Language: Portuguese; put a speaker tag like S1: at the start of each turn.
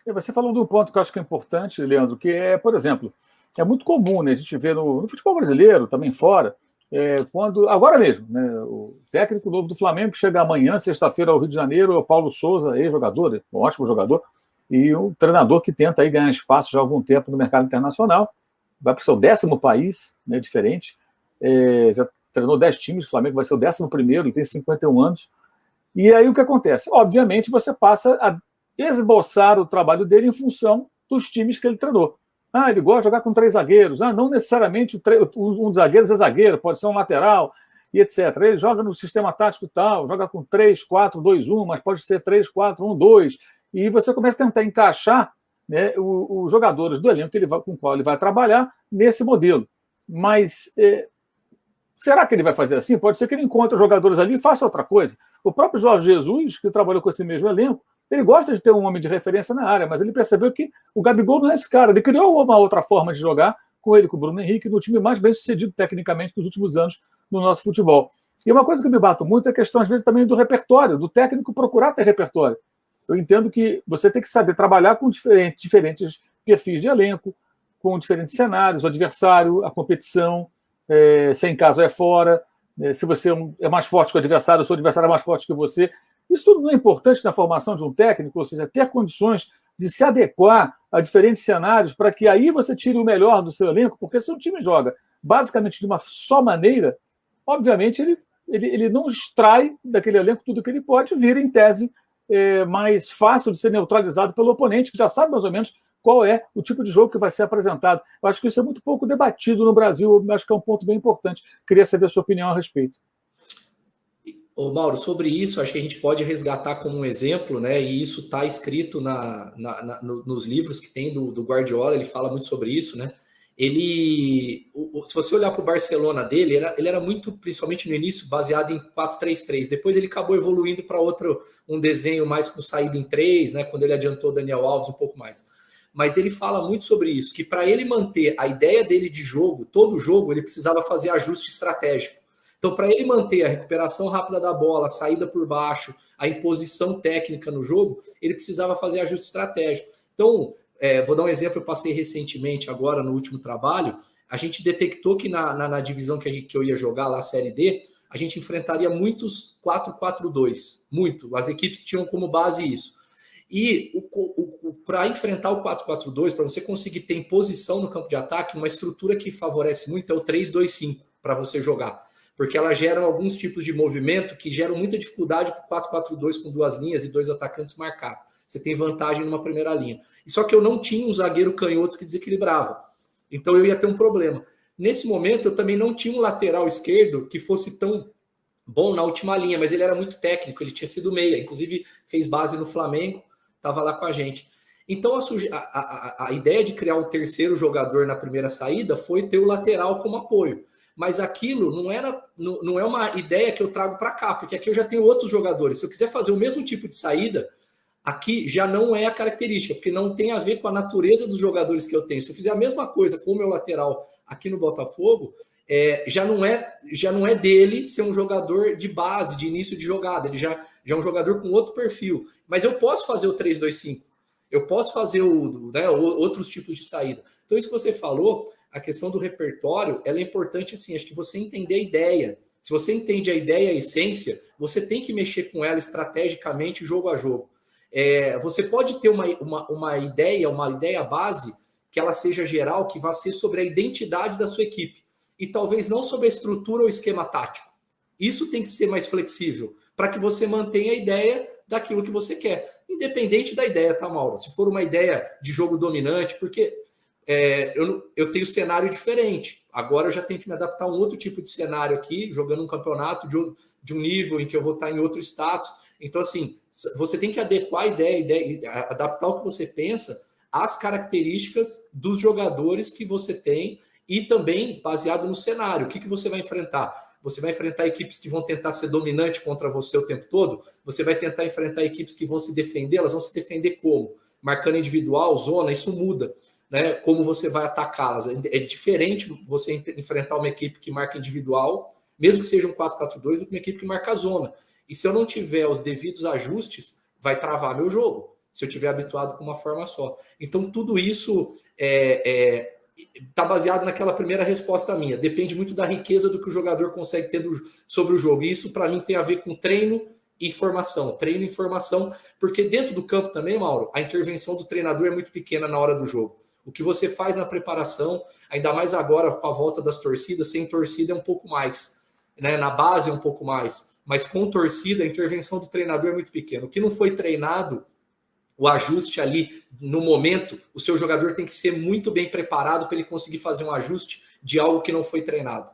S1: E você falou de um ponto que eu acho que é importante, Leandro, que é, por exemplo, é muito comum, né, a gente ver no futebol brasileiro, também fora, quando, agora mesmo, né, o técnico novo do Flamengo que chega amanhã, sexta-feira, ao Rio de Janeiro, é o Paulo Souza, ex-jogador, um ótimo jogador, e um treinador que tenta aí ganhar espaço já há algum tempo no mercado internacional, vai para o seu 10º país, né, diferente, já treinou 10 times, o Flamengo vai ser o 11º, ele tem 51 anos, e aí o que acontece? Obviamente você passa a esboçar o trabalho dele em função dos times que ele treinou. Ah, ele gosta de jogar com 3 zagueiros. Ah, não necessariamente um dos zagueiros é zagueiro, pode ser um lateral, e etc. Ele joga no sistema tático tal, joga com 3-4-2-1, mas pode ser 3-4-1-2. E você começa a tentar encaixar, né, os jogadores do elenco com o qual ele vai trabalhar nesse modelo. Mas será que ele vai fazer assim? Pode ser que ele encontre jogadores ali e faça outra coisa. O próprio Jorge Jesus, que trabalhou com esse mesmo elenco, ele gosta de ter um homem de referência na área, mas ele percebeu que o Gabigol não é esse cara. Ele criou uma outra forma de jogar com ele, com o Bruno Henrique, no time mais bem sucedido tecnicamente nos últimos anos no nosse futebol. E uma coisa que eu me bato muito é a questão, às vezes, também do repertório, do técnico procurar ter repertório. Eu entendo que você tem que saber trabalhar com diferentes perfis de elenco, com diferentes cenários, o adversário, a competição, se em casa ou é fora, se você é mais forte que o adversário, ou se o adversário é mais forte que você. Isso tudo não é importante na formação de um técnico, ou seja, ter condições de se adequar a diferentes cenários para que aí você tire o melhor do seu elenco, porque se um time joga basicamente de uma só maneira, obviamente ele não extrai daquele elenco tudo que ele pode, vira, em tese, mais fácil de ser neutralizado pelo oponente, que já sabe mais ou menos qual é o tipo de jogo que vai ser apresentado. Eu acho que isso é muito pouco debatido no Brasil, eu acho que é um ponto bem importante. Queria saber a sua opinião a respeito.
S2: Ô Mauro, sobre isso, acho que a gente pode resgatar como um exemplo, né? E isso está escrito nos livros que tem do Guardiola, ele fala muito sobre isso, né? Se você olhar para o Barcelona dele, ele era muito, principalmente no início, baseado em 4-3-3. Depois ele acabou evoluindo para um desenho mais com saída em 3, né? Quando ele adiantou Daniel Alves um pouco mais. Mas ele fala muito sobre isso, que para ele manter a ideia dele de jogo, todo jogo, ele precisava fazer ajuste estratégico. Então, para ele manter a recuperação rápida da bola, a saída por baixo, a imposição técnica no jogo, ele precisava fazer ajuste estratégico. Então, vou dar um exemplo, eu passei recentemente, agora no último trabalho, a gente detectou que na divisão que eu ia jogar lá, a Série D, a gente enfrentaria muitos 4-4-2, muito. As equipes tinham como base isso. E para enfrentar o 4-4-2, para você conseguir ter imposição no campo de ataque, uma estrutura que favorece muito é o 3-2-5 para você jogar. Porque ela gera alguns tipos de movimento que geram muita dificuldade para o 4-4-2 com 2 linhas e 2 atacantes marcar. Você tem vantagem numa primeira linha. E só que eu não tinha um zagueiro canhoto que desequilibrava. Então eu ia ter um problema. Nesse momento eu também não tinha um lateral esquerdo que fosse tão bom na última linha, mas ele era muito técnico, ele tinha sido meia, inclusive fez base no Flamengo, estava lá com a gente. Então a ideia de criar um terceiro jogador na primeira saída foi ter o lateral como apoio. Mas aquilo não é uma ideia que eu trago para cá, porque aqui eu já tenho outros jogadores. Se eu quiser fazer o mesmo tipo de saída, aqui já não é a característica, porque não tem a ver com a natureza dos jogadores que eu tenho. Se eu fizer a mesma coisa com o meu lateral aqui no Botafogo, já não é dele ser um jogador de base, de início de jogada. Ele já é um jogador com outro perfil. Mas eu posso fazer o 3-2-5. Eu posso fazer outros tipos de saída. Então, isso que você falou, a questão do repertório, ela é importante assim, acho que você entender a ideia. Se você entende a ideia e a essência, você tem que mexer com ela estrategicamente, jogo a jogo. Você pode ter uma ideia base, que ela seja geral, que vá ser sobre a identidade da sua equipe. E talvez não sobre a estrutura ou esquema tático. Isso tem que ser mais flexível, para que você mantenha a ideia daquilo que você quer. Independente da ideia, tá, Mauro? Se for uma ideia de jogo dominante, porque eu tenho cenário diferente. Agora eu já tenho que me adaptar a um outro tipo de cenário aqui, jogando um campeonato de um nível em que eu vou estar em outro status. Então, assim, você tem que adequar a ideia, adaptar o que você pensa às características dos jogadores que você tem e também baseado no cenário. O que você vai enfrentar? Você vai enfrentar equipes que vão tentar ser dominante contra você o tempo todo? Você vai tentar enfrentar equipes que vão se defender? Elas vão se defender como? Marcando individual, zona, isso muda, né? Como você vai atacá-las. É diferente você enfrentar uma equipe que marca individual, mesmo que seja um 4-4-2, do que uma equipe que marca zona. E se eu não tiver os devidos ajustes, vai travar meu jogo. se eu estiver habituado com uma forma só. Então, tudo isso está baseado naquela primeira resposta minha. Depende muito da riqueza do que o jogador consegue ter sobre o jogo. E isso, para mim, tem a ver com treino e informação. Treino e informação, porque dentro do campo também, Mauro, a intervenção do treinador é muito pequena na hora do jogo. O que você faz na preparação, ainda mais agora com a volta das torcidas, sem torcida é um pouco mais, né? Na base é um pouco mais, mas com torcida a intervenção do treinador é muito pequena. O que não foi treinado, o ajuste ali no momento, o seu jogador tem que ser muito bem preparado para ele conseguir fazer um ajuste de algo que não foi treinado.